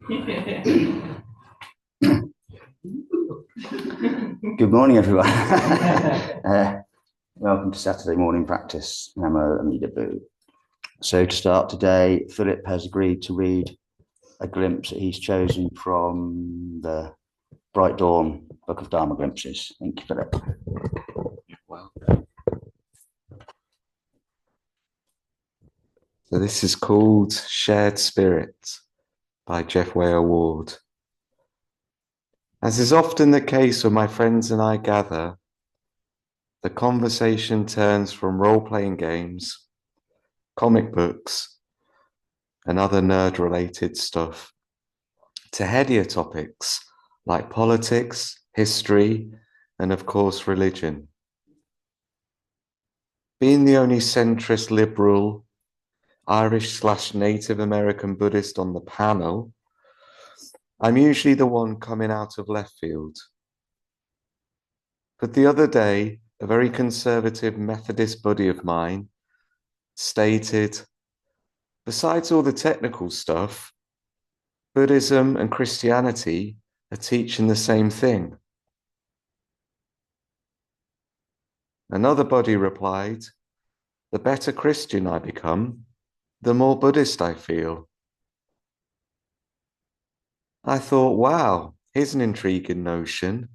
Good morning, everyone. Welcome to Saturday morning practice. Namo Amida Boo. So to start today, Philip has agreed to read a glimpse that he's chosen from the Bright Dawn Book of Dharma Glimpses. Thank you, Philip. Well, so this is called Shared Spirit by Jeff Ware Ward. As is often the case when my friends and I gather, the conversation turns from role-playing games, comic books, and other nerd-related stuff to headier topics like politics, history, and of course, religion. Being the only centrist liberal Irish/Native American Buddhist on the panel, I'm usually the one coming out of left field. But the other day, a very conservative Methodist buddy of mine stated, besides all the technical stuff, Buddhism and Christianity are teaching the same thing. Another buddy replied, the better Christian I become, the more Buddhist I feel. I thought, wow, here's an intriguing notion.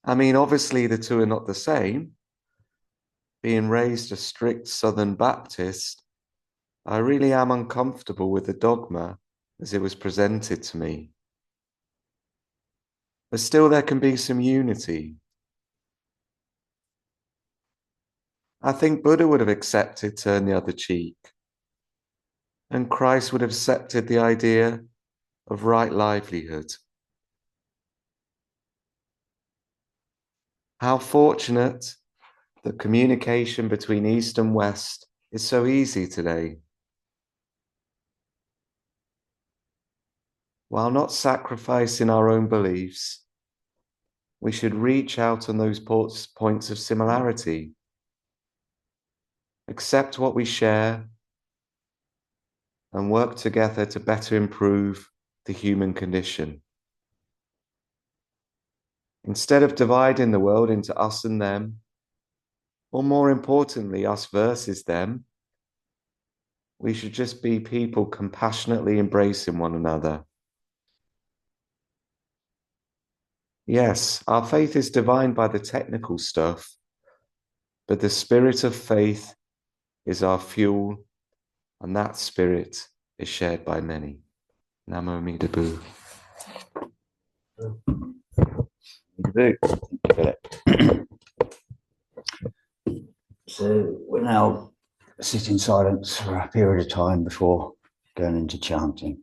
I mean, obviously the two are not the same. Being raised a strict Southern Baptist, I really am uncomfortable with the dogma as it was presented to me. But still there can be some unity. I think Buddha would have accepted turn the other cheek. And Christ would have accepted the idea of right livelihood. How fortunate that communication between East and West is so easy today. While not sacrificing our own beliefs, we should reach out on those points of similarity, accept what we share, and work together to better improve the human condition. Instead of dividing the world into us and them, or more importantly, us versus them, we should just be people compassionately embracing one another. Yes, our faith is defined by the technical stuff, but the spirit of faith is our fuel, and that spirit is shared by many. Namo Amida Boo. So we'll now sit in silence for a period of time before going into chanting.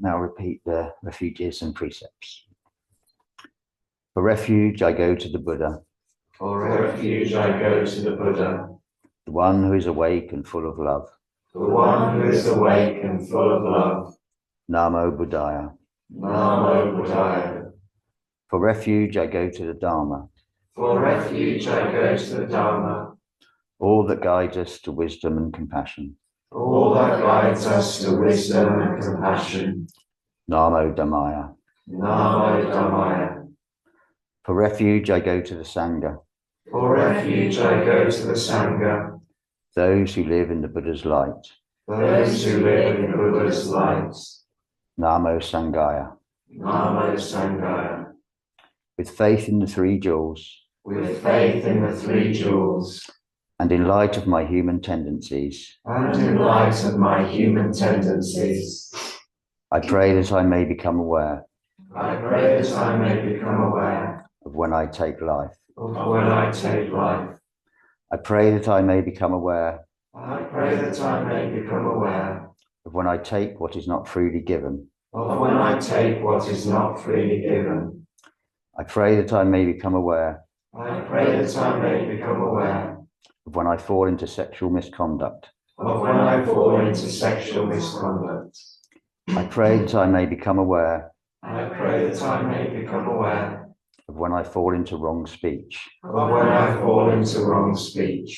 Now repeat the refuges and precepts. For refuge, I go to the Buddha. For refuge, I go to the Buddha, The one who is awake and full of love. the one who is awake and full of love. Namo Buddhaya. Namo Buddhaya. For refuge, I go to the Dharma. For refuge, I go to the Dharma, All that guides us to wisdom and compassion. all that guides us to wisdom and compassion. Namo Dhammaya. Namo Dhammaya. For refuge, I go to the Sangha. For refuge, I go to the Sangha, Those who live in the Buddha's light. those who live in the Buddha's light. Namo Sanghaya. Namo Sanghaya. With faith in the three jewels, With faith in the three jewels, and in light of my human tendencies, and in light of my human tendencies, I pray that I may become aware I pray that I may become aware of when I take life. of when I take life. I pray that I may become aware I pray that I may become aware of when I take what is not freely given. of when I take what is not freely given. I pray that I may become aware I pray that I may become aware of when I fall into sexual misconduct. of when I fall into sexual misconduct. I pray that I may become aware I pray that I may become aware of when I fall into wrong speech. of when I fall into wrong speech.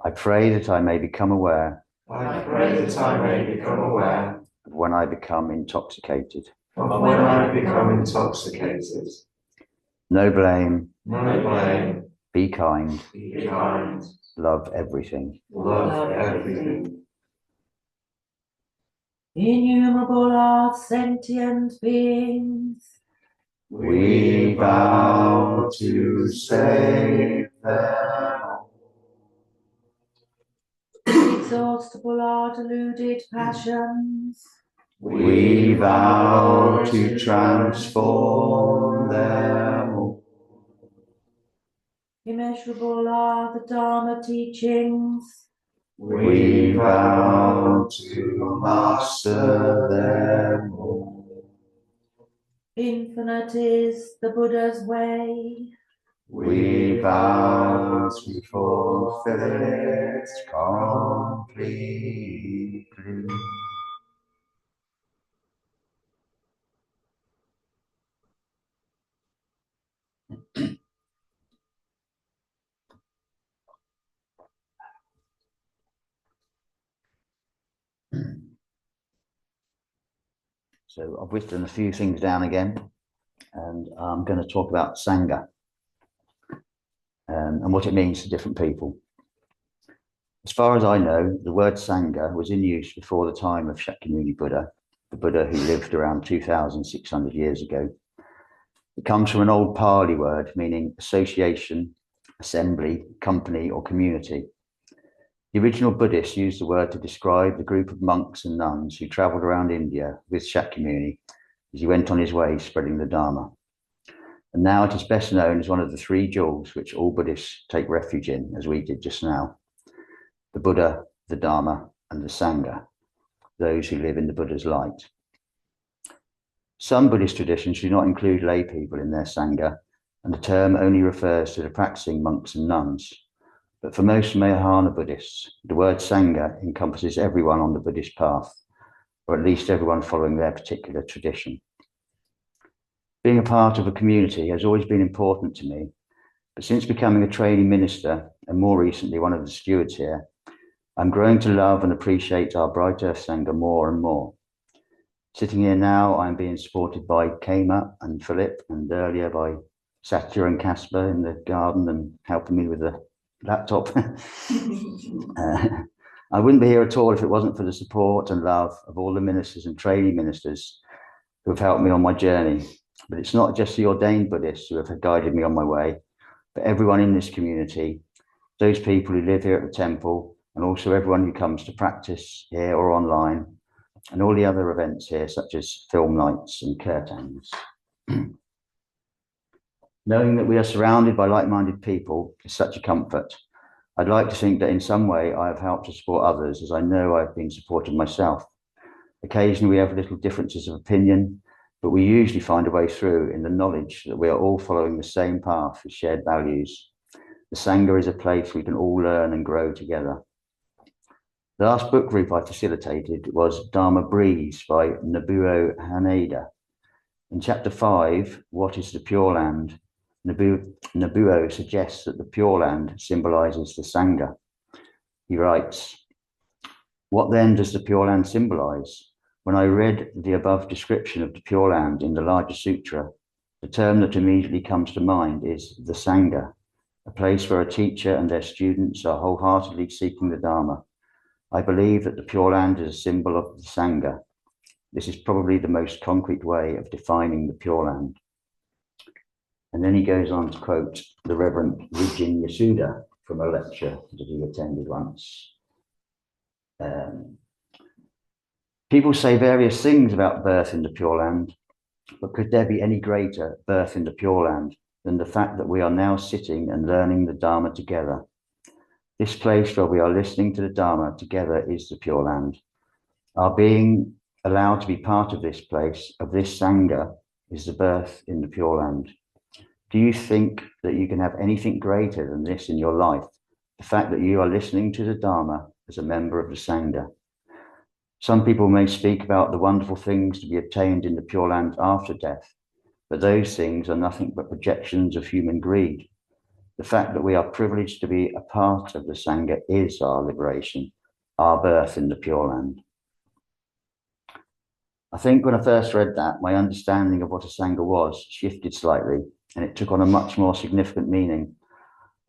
I pray that I may become aware I pray that I may become aware of when I become intoxicated. of when I become intoxicated. No blame, No blame, be kind, be kind, love everything. love everything. Innumerable are sentient beings. We vow to save them. Inexhaustible are deluded passions. We vow to transform them. Immeasurable are the Dharma teachings. We vow to master them all. Infinite is the Buddha's way. We vow to fulfill it completely. So I've written a few things down again, and I'm going to talk about sangha and what it means to different people. As far as I know, the word sangha was in use before the time of Shakyamuni Buddha, the Buddha who lived around 2,600 years ago. It comes from an old Pali word meaning association, assembly, company, or community. The original Buddhists used the word to describe the group of monks and nuns who traveled around India with Shakyamuni as he went on his way spreading the Dharma. And now it is best known as one of the three jewels which all Buddhists take refuge in, as we did just now: the Buddha, the Dharma, and the Sangha, those who live in the Buddha's light. Some Buddhist traditions do not include lay people in their Sangha, and the term only refers to the practicing monks and nuns. But for most Mahayana Buddhists, the word Sangha encompasses everyone on the Buddhist path, or at least everyone following their particular tradition. Being a part of a community has always been important to me, but since becoming a training minister, and more recently one of the stewards here, I'm growing to love and appreciate our Bright Earth Sangha more and more. Sitting here now, I'm being supported by Kema and Philip, and earlier by Satya and Casper in the garden and helping me with the laptop. I wouldn't be here at all if it wasn't for the support and love of all the ministers and training ministers who have helped me on my journey. But it's not just the ordained Buddhists who have guided me on my way, but everyone in this community, those people who live here at the temple, and also everyone who comes to practice here or online, and all the other events here, such as film nights and kirtans. Knowing that we are surrounded by like-minded people is such a comfort. I'd like to think that in some way I have helped to support others, as I know I've been supported myself. Occasionally we have little differences of opinion, but we usually find a way through in the knowledge that we are all following the same path with shared values. The Sangha is a place we can all learn and grow together. The last book group I facilitated was Dharma Breeze by Nobuo Haneda. In chapter 5, What is the Pure Land? Nobuo suggests that the Pure Land symbolizes the Sangha. He writes, what then does the Pure Land symbolize? When I read the above description of the Pure Land in the larger sutra, the term that immediately comes to mind is the Sangha, a place where a teacher and their students are wholeheartedly seeking the Dharma. I believe that the Pure Land is a symbol of the Sangha. This is probably the most concrete way of defining the Pure Land. And then he goes on to quote the Reverend Rijin Yasuda from a lecture that he attended once. People say various things about birth in the Pure Land, but could there be any greater birth in the Pure Land than the fact that we are now sitting and learning the Dharma together? This place where we are listening to the Dharma together is the Pure Land. Our being allowed to be part of this place, of this Sangha, is the birth in the Pure Land. Do you think that you can have anything greater than this in your life? The fact that you are listening to the Dharma as a member of the Sangha. Some people may speak about the wonderful things to be obtained in the Pure Land after death, but those things are nothing but projections of human greed. The fact that we are privileged to be a part of the Sangha is our liberation, our birth in the Pure Land. I think when I first read that, my understanding of what a Sangha was shifted slightly, and it took on a much more significant meaning.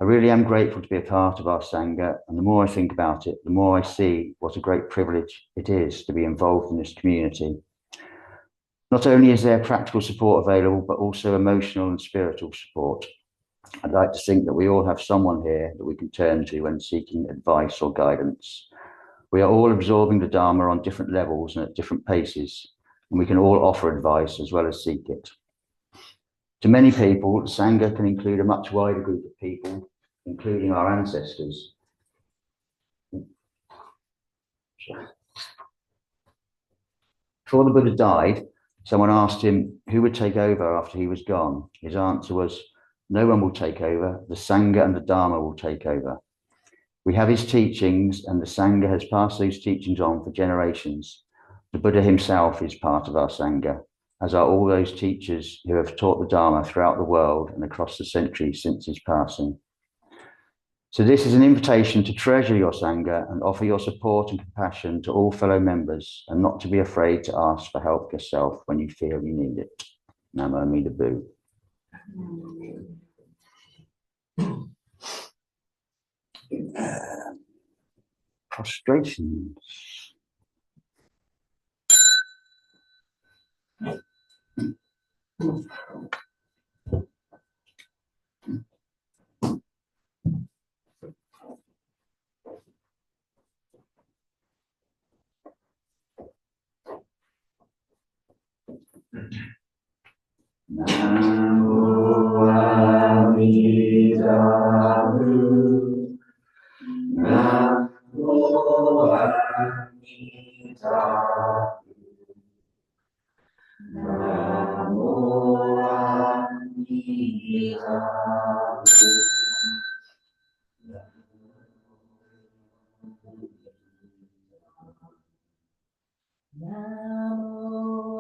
I really am grateful to be a part of our Sangha, and the more I think about it, the more I see what a great privilege it is to be involved in this community. Not only is there practical support available, but also emotional and spiritual support. I'd like to think that we all have someone here that we can turn to when seeking advice or guidance. We are all absorbing the Dharma on different levels and at different paces, and we can all offer advice as well as seek it. To many people, the Sangha can include a much wider group of people, including our ancestors. Before the Buddha died, someone asked him who would take over after he was gone. His answer was, no one will take over, the Sangha and the Dharma will take over. We have his teachings, and the Sangha has passed those teachings on for generations. The Buddha himself is part of our Sangha, as are all those teachers who have taught the Dharma throughout the world and across the centuries since his passing. So this is an invitation to treasure your Sangha and offer your support and compassion to all fellow members, and not to be afraid to ask for help yourself when you feel you need it. Namo Amida Bu. Prostrations. Namo Amida Bu. Namo Amida Bu. Namo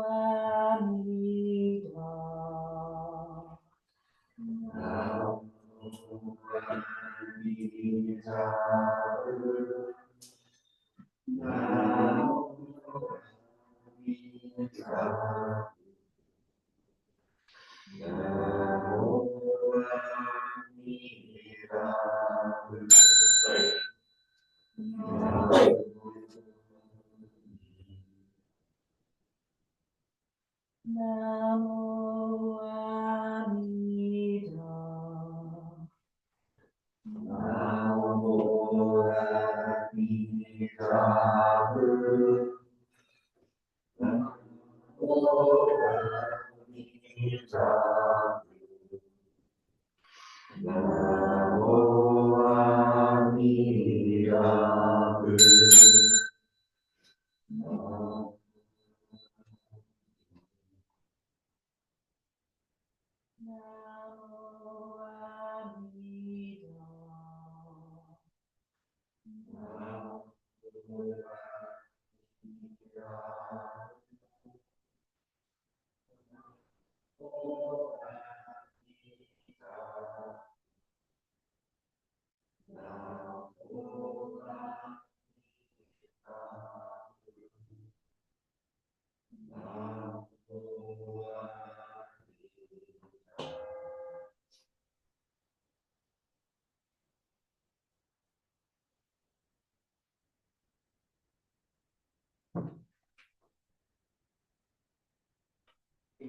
Amida Bu. Namo Amida. Namo Amida Bu. Namo Amida Bu. Namo Amida Bu. Namo Amida. Namo Amida Bu. Namo Amida Bu. Namo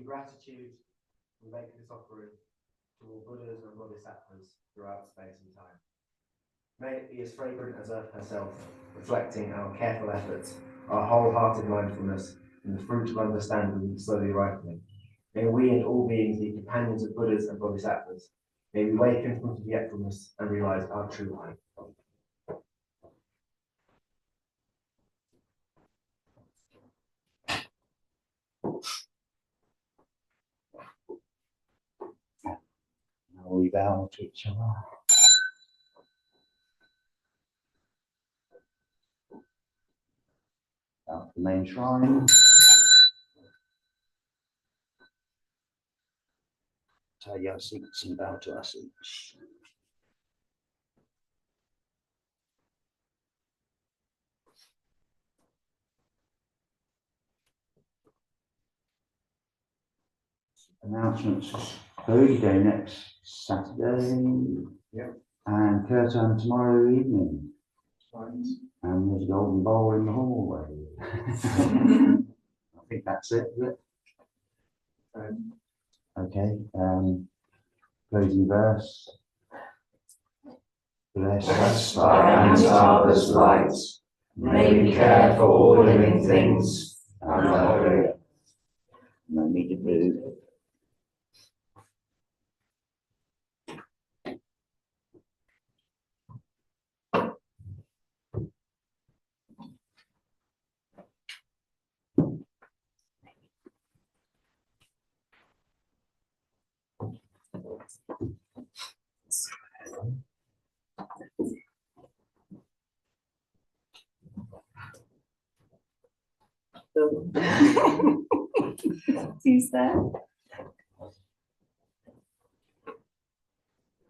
gratitude, we make this offering to all Buddhas and Bodhisattvas throughout space and time. May it be as fragrant as Earth herself, reflecting our careful efforts, our wholehearted mindfulness, and the fruit of understanding slowly ripening. May we and all beings be companions of Buddhas and Bodhisattvas. May we waken from forgetfulness and realize our true life. Now we bow to each other. Out to the main shrine. Tidy our seats and bow to our seats. Announcements. Boogie Day next Saturday. Yep. And Kirtan tomorrow evening. Right. And there's a golden bowl in the hallway. I think that's it, is it? Okay. Closing verse. Blessed by Amitabha's light, may we care for all living things. Amen. No need to move. Who's there?